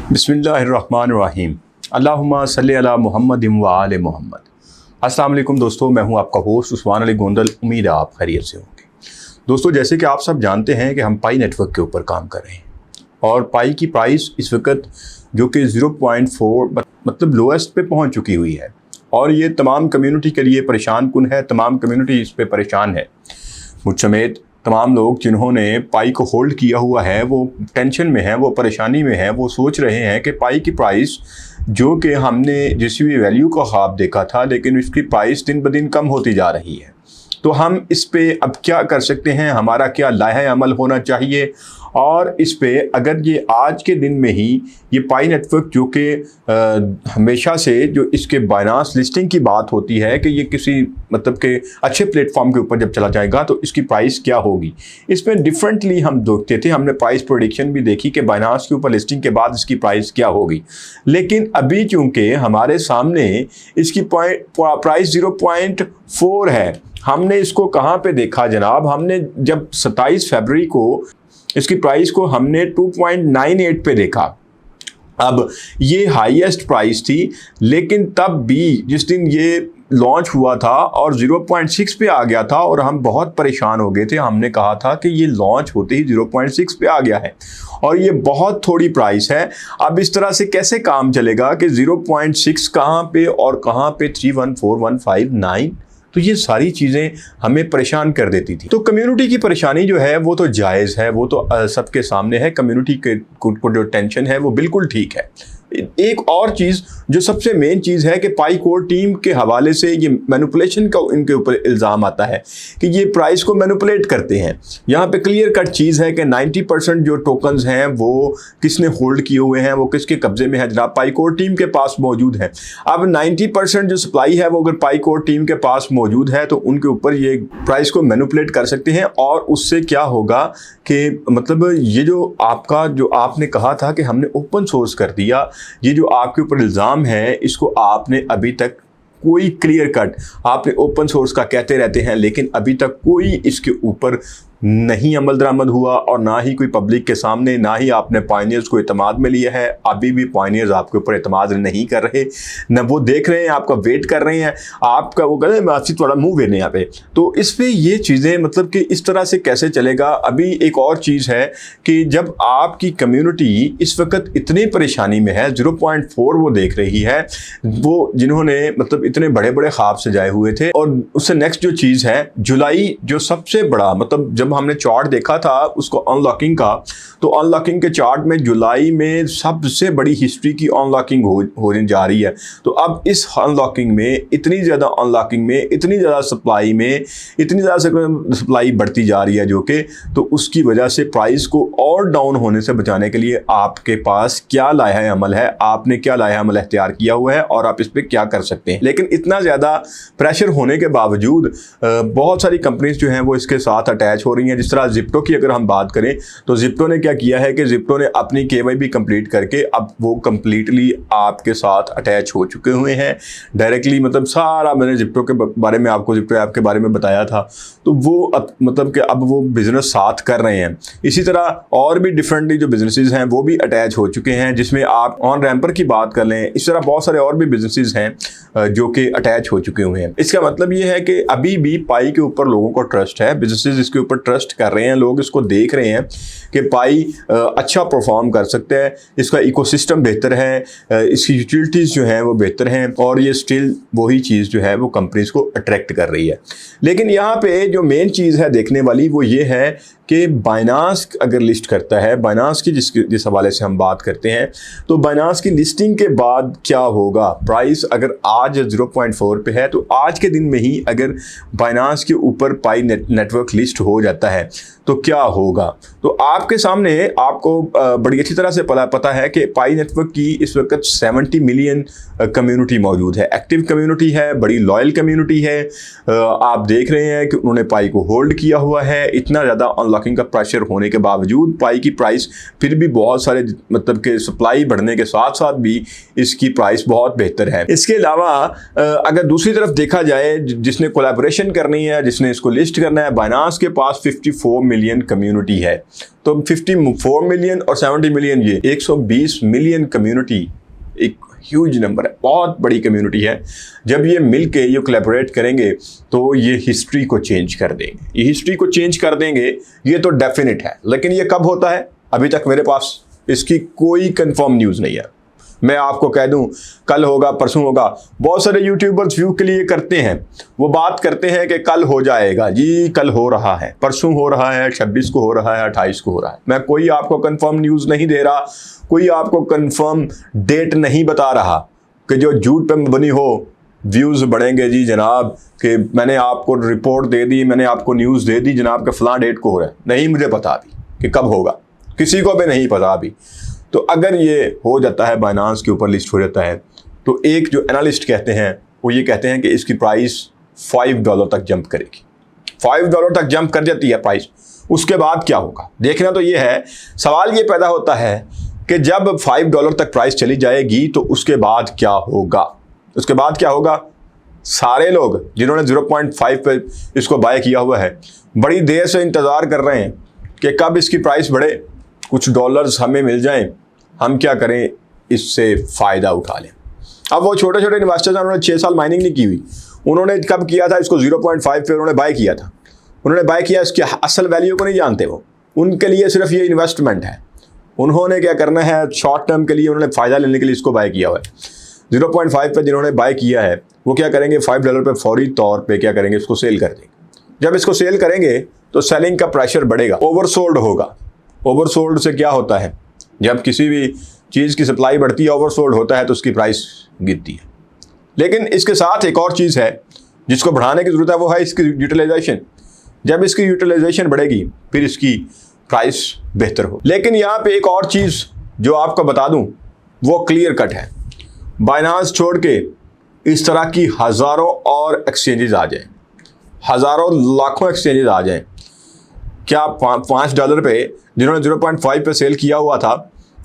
बिस्मिल्लाहिर्रहमानिर्रहीम। अल्लाहुम्मा सल्ली अला मुहम्मदिन व आले मुहम्मद। अस्सलाम वालेकुम दोस्तों, मैं हूं आपका होस्ट उस्मान अली गोंदल। उम्मीद है आप खैरियत से होंगे। दोस्तों, जैसे कि आप सब जानते हैं कि हम पाई नेटवर्क के ऊपर काम कर रहे हैं और पाई की प्राइस इस वक्त जो कि 0.4 मतलब लोएस्ट पे पहुंच चुकी हुई है और ये तमाम कम्युनिटी के लिए परेशान कुन है। तमाम कम्युनिटी इस पर परेशान है। मुझ समेत तमाम लोग जिन्होंने पाई को होल्ड किया हुआ है वो टेंशन में है, वो परेशानी में है। वो सोच रहे हैं कि पाई की प्राइस जो कि हमने जिस भी वैल्यू का ख्वाब देखा था, लेकिन इसकी प्राइस दिन ब दिन कम होती जा रही है। तो हम इस पे अब क्या कर सकते हैं, हमारा क्या लाहे अमल होना चाहिए। और इस पे अगर ये आज के दिन में ही ये पाई नेटवर्क जो कि हमेशा से जो इसके बाइनांस लिस्टिंग की बात होती है कि ये किसी मतलब के अच्छे प्लेटफॉर्म के ऊपर जब चला जाएगा तो इसकी प्राइस क्या होगी, इसमें डिफरेंटली हम देखते थे। हमने प्राइस प्रेडिक्शन भी देखी कि बाइनांस के ऊपर लिस्टिंग के बाद इसकी प्राइस क्या होगी। लेकिन अभी चूंकि हमारे सामने इसकी प्राइस 0.4 है, हमने इसको कहाँ पे देखा जनाब, हमने जब 27 फरवरी को इसकी प्राइस को हमने 2.98 पे देखा। अब ये हाईएस्ट प्राइस थी, लेकिन तब भी जिस दिन ये लॉन्च हुआ था और 0.6 पे आ गया था और हम बहुत परेशान हो गए थे। हमने कहा था कि ये लॉन्च होते ही 0.6 पे आ गया है और ये बहुत थोड़ी प्राइस है। अब इस तरह से कैसे काम चलेगा कि 0.6 कहाँ पे और कहाँ पे 314,159। तो ये सारी चीज़ें हमें परेशान कर देती थी। तो कम्युनिटी की परेशानी जो है वो तो जायज़ है, वो तो सबके सामने है। कम्युनिटी के को जो टेंशन है वो बिल्कुल ठीक है। एक और चीज़ जो सबसे मेन चीज़ है कि पाई कोर टीम के हवाले से ये मैनिपुलेशन का इनके ऊपर इल्ज़ाम आता है कि ये प्राइस को मैनिपुलेट करते हैं। यहाँ पे क्लियर कट चीज़ है कि 90% जो टोकन्स हैं वो किसने होल्ड किए हुए हैं, वो किसके कब्जे में है जनाब, पाई कोर टीम के पास मौजूद है। अब 90% जो सप्लाई है वो अगर पाई कोर टीम के पास मौजूद है तो उनके ऊपर ये प्राइस को मैनिपुलेट कर सकते हैं। और उससे क्या होगा कि मतलब ये जो आपने कहा था कि हमने ओपन सोर्स कर दिया, ये जो आपके ऊपर इल्ज़ाम है इसको आपने अभी तक कोई क्लियर कट, आपने ओपन सोर्स का कहते रहते हैं लेकिन अभी तक कोई इसके ऊपर नहीं अमल दरामद हुआ और ना ही कोई पब्लिक के सामने, ना ही आपने पायनियर्स को एतमाद में लिया है। अभी भी पायनियर्स आपके ऊपर एतमाद नहीं कर रहे, न वो देख रहे हैं, आपका वेट कर रहे हैं, आपका वो कहते हैं मैं थोड़ा मुँह वेने यहाँ पे। तो इस पर ये चीज़ें मतलब कि इस तरह से कैसे चलेगा। अभी एक और चीज़ है कि जब आपकी कम्यूनिटी इस वक्त इतनी परेशानी में है, 0.4 वो देख रही है, वो जिन्होंने मतलब इतने बड़े बड़े ख्वाब सजाए हुए थे। और उससे नेक्स्ट जो चीज़ है जुलाई, जो सबसे बड़ा मतलब जब हमने चार्ट देखा था उसको अनलॉकिंग का, तो अनलॉकिंग के चार्ट में जुलाई में सबसे बड़ी हिस्ट्री की अनलॉकिंग होने जा रही है। तो अब इस अनलॉकिंग में इतनी ज़्यादा अनलॉकिंग में इतनी ज़्यादा सप्लाई में इतनी ज़्यादा सप्लाई बढ़ती जा रही है जो कि तो उसकी वजह से प्राइस को और डाउन होने से बचाने के लिए आपके पास क्या लाया अमल है, आपने क्या लाया अमल अख्तियार किया हुआ है और आप इस पर क्या कर सकते हैं। लेकिन इतना ज़्यादा प्रेशर होने के बावजूद बहुत सारी कंपनीज जो हैं वो इसके साथ अटैच हो रही हैं। जिस तरह जिप्टो की अगर हम बात करें तो जिप्टो ने क्या किया है कि जिप्टो ने अपनी KYB कंप्लीट करके अब वो कंप्लीटली आपके साथ अटैच हो चुके हुए हैं डायरेक्टली। मतलब सारा मैंने जिप्टो के बारे में आपको जिप्टो ऐप के बारे में बताया था, तो वो अब मतलब कि अब वो बिजनेस साथ कर रहे हैं। इसी तरह और भी डिफरेंटली जो बिजनेसेस हैं वो भी अटैच हो चुके हैं, जिसमें आप ऑन रैम्पर की बात कर लें, इस तरह बहुत सारे और भी बिजनेसेस हैं जो कि अटैच हो चुके हुए हैं। इसका मतलब ये है कि अभी भी पाई के ऊपर लोगों को ट्रस्ट है, बिजनेसेस इसके ऊपर ट्रस्ट कर रहे हैं, लोग इसको देख रहे हैं कि पाई अच्छा परफॉर्म कर सकता है, इसका इकोसिस्टम बेहतर है, इसकी यूटिलिटीज़ जो हैं वो बेहतर हैं और ये स्टिल वही चीज़ जो है वो कंपनीज को अट्रैक्ट कर रही है। लेकिन यहाँ पे जो मेन चीज़ है देखने वाली वो ये है कि बाइनांस अगर लिस्ट करता है, बाइनांस की जिस हवाले से हम बात करते हैं, तो बाइनांस की लिस्टिंग के बाद क्या होगा। प्राइस अगर आज 0.4 पे है तो आज के दिन में ही अगर बाइनांस के ऊपर पाई नेटवर्क लिस्ट हो जाता है तो क्या होगा। तो आपके सामने आपको बड़ी अच्छी तरह से पता है कि पाई नेटवर्क की इस वक्त 70 मिलियन कम्युनिटी मौजूद है, एक्टिव कम्युनिटी है, बड़ी लॉयल कम्युनिटी है। आप देख रहे हैं कि उन्होंने पाई को होल्ड किया हुआ है। इतना ज़्यादा अनलॉकिंग का प्रेशर होने के बावजूद पाई की प्राइस फिर भी बहुत सारे मतलब कि सप्लाई बढ़ने के साथ साथ भी इसकी प्राइस बहुत बेहतर है। इसके अलावा अगर दूसरी तरफ देखा जाए, जिसने कोलैबोरेशन करनी है, जिसने इसको लिस्ट करना है, बाइनांस के पास 54 मिलियन कम्युनिटी है। तो 54 मिलियन और 70 मिलियन, ये 120 मिलियन कम्युनिटी एक ह्यूज नंबर है, बहुत बड़ी कम्युनिटी है। जब ये मिल के ये कोलैबोरेट करेंगे तो ये हिस्ट्री को चेंज कर देंगे, ये हिस्ट्री को चेंज कर देंगे, ये तो डेफिनेट है। लेकिन ये कब होता है, अभी तक मेरे पास इसकी कोई कंफर्म न्यूज़ नहीं है। मैं आपको कह दूं कल होगा, परसों होगा। बहुत सारे यूट्यूबर्स व्यू के लिए करते हैं, वो बात करते हैं कि कल हो जाएगा जी, कल हो रहा है, परसों हो रहा है, 26 को हो रहा है, 28 को हो रहा है। मैं कोई आपको कंफर्म न्यूज़ नहीं दे रहा, कोई आपको कंफर्म डेट नहीं बता रहा कि जो झूठ पे बनी हो व्यूज़ बढ़ेंगे जी जनाब, कि मैंने आपको रिपोर्ट दे दी, मैंने आपको न्यूज़ दे दी जनाब कि फ़लाँ डेट को हो रहा है। नहीं मुझे पता अभी कि कब होगा, किसी को भी नहीं पता अभी। तो अगर ये हो जाता है, बाइनांस के ऊपर लिस्ट हो जाता है, तो एक जो एनालिस्ट कहते हैं वो ये कहते हैं कि इसकी प्राइस $5 तक जंप करेगी। $5 तक जंप कर जाती है प्राइस, उसके बाद क्या होगा देखना तो ये है। सवाल ये पैदा होता है कि जब $5 तक प्राइस चली जाएगी तो उसके बाद क्या होगा। उसके बाद क्या होगा, सारे लोग जिन्होंने 0.5 पे इसको बाय किया हुआ है बड़ी देर से इंतज़ार कर रहे हैं कि कब इसकी प्राइस बढ़े, कुछ डॉलर्स हमें मिल जाएं, हम क्या करें, इससे फ़ायदा उठा लें। अब वो छोटे छोटे इन्वेस्टर्स हैं, उन्होंने 6 साल माइनिंग नहीं की हुई, उन्होंने कब किया था इसको 0.5 पे उन्होंने बाय किया था, उन्होंने बाय किया, इसकी असल वैल्यू को नहीं जानते वो, उनके लिए सिर्फ ये इन्वेस्टमेंट है। उन्होंने क्या करना है, शॉर्ट टर्म के लिए उन्होंने फ़ायदा लेने के लिए इसको बाय किया हुआ है। 0.5 पे जिन्होंने बाय किया है वो क्या करेंगे, $5 पे फौरी तौर पे क्या करेंगे, इसको सेल कर देंगे। जब इसको सेल करेंगे तो सेलिंग का प्रेशर बढ़ेगा, ओवरसोल्ड होगा। ओवरसोल्ड से क्या होता है, जब किसी भी चीज़ की सप्लाई बढ़ती है, ओवरसोल्ड होता है तो उसकी प्राइस गिरती है। लेकिन इसके साथ एक और चीज़ है जिसको बढ़ाने की ज़रूरत है, वो है इसकी यूटिलाइजेशन। जब इसकी यूटिलाइजेशन बढ़ेगी फिर इसकी प्राइस बेहतर हो। लेकिन यहाँ पे एक और चीज़ जो आपको बता दूँ वो क्लियर कट है, बाइनांस छोड़ के इस तरह की हज़ारों और एक्सचेंजेस आ जाएं, हज़ारों लाखों एक्सचेंजेस आ जाएं। क्या $5 पे जिन्होंने 0.5 पे सेल किया हुआ था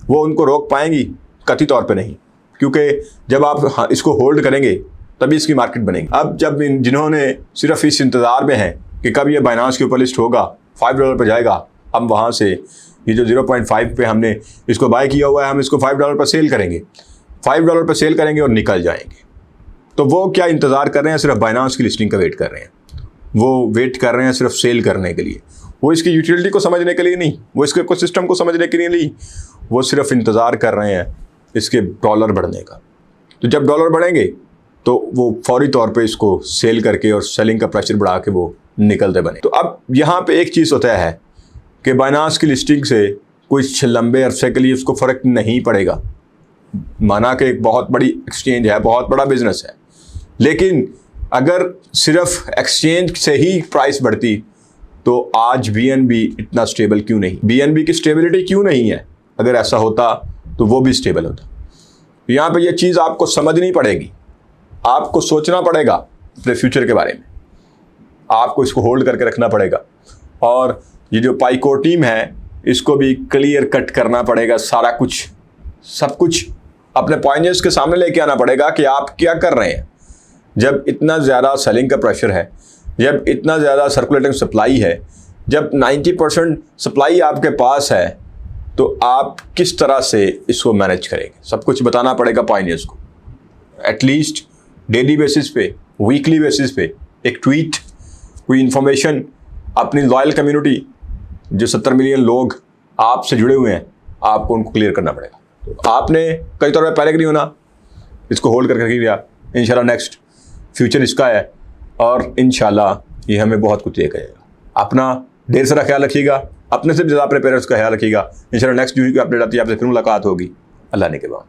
वो उनको रोक पाएंगी? कतई तौर पे नहीं, क्योंकि जब आप इसको होल्ड करेंगे तभी इसकी मार्केट बनेगी। अब जब जिन्होंने सिर्फ इस इंतज़ार में है कि कब ये बाइनांस के ऊपर लिस्ट होगा, $5 पे जाएगा, अब वहाँ से ये जो 0.5 पे हमने इसको बाय किया हुआ है, हम इसको $5 पर सेल करेंगे, $5 पे सेल करेंगे और निकल जाएंगे। तो वो क्या इंतज़ार कर रहे हैं, सिर्फ बाइनांस की लिस्टिंग का वेट कर रहे हैं, वो वेट कर रहे हैं सिर्फ सेल करने के लिए। वो इसकी यूटिलिटी को समझने के लिए नहीं, वो इसके इकोसिस्टम को समझने के लिए नहीं, वो सिर्फ इंतज़ार कर रहे हैं इसके डॉलर बढ़ने का। तो जब डॉलर बढ़ेंगे तो वो फौरी तौर पे इसको सेल करके और सेलिंग का प्रेशर बढ़ा के वो निकलते बने। तो अब यहाँ पे एक चीज़ होता है कि बाइनांस की लिस्टिंग से कुछ लंबे अरसे के लिए उसको फ़र्क नहीं पड़ेगा, माना कि एक बहुत बड़ी एक्सचेंज है, बहुत बड़ा बिजनेस है। लेकिन अगर सिर्फ एक्सचेंज से ही प्राइस बढ़ती तो आज BNB इतना स्टेबल क्यों नहीं, BNB की स्टेबिलिटी क्यों नहीं है? अगर ऐसा होता तो वो भी स्टेबल होता। यहाँ पे ये चीज़ आपको समझनी पड़ेगी, आपको सोचना पड़ेगा अपने फ्यूचर के बारे में, आपको इसको होल्ड करके रखना पड़ेगा। और ये जो पाइको टीम है इसको भी क्लियर कट करना पड़ेगा, सारा कुछ सब कुछ अपने पॉइंटर्स के सामने लेके आना पड़ेगा कि आप क्या कर रहे हैं। जब इतना ज़्यादा सेलिंग का प्रेशर है, जब इतना ज़्यादा सर्कुलेटिंग सप्लाई है, जब 90% सप्लाई आपके पास है, तो आप किस तरह से इसको मैनेज करेंगे, सब कुछ बताना पड़ेगा पॉइंटर्स को। एटलीस्ट डेली बेसिस पे, वीकली बेसिस पे एक ट्वीट, कोई इन्फॉर्मेशन अपनी लॉयल कम्युनिटी जो 70 मिलियन लोग आपसे जुड़े हुए हैं, आपको उनको क्लियर करना पड़ेगा। तो आपने कई तौर पर पहले नहीं होना, इसको होल्ड करके रखिएगा। इंशाल्लाह नेक्स्ट फ्यूचर इसका है और इंशाल्लाह ये हमें बहुत कुछ देगा। अपना ढेर सारा ख्याल रखिएगा, अपने से ज़्यादा अपने पेरेंट्स का ख्याल रखिएगा। इंशाल्लाह नेक्स्ट वीडियो की अपडेट आती है, आपसे फिर मुलाकात होगी। अल्लाह ने के बाद।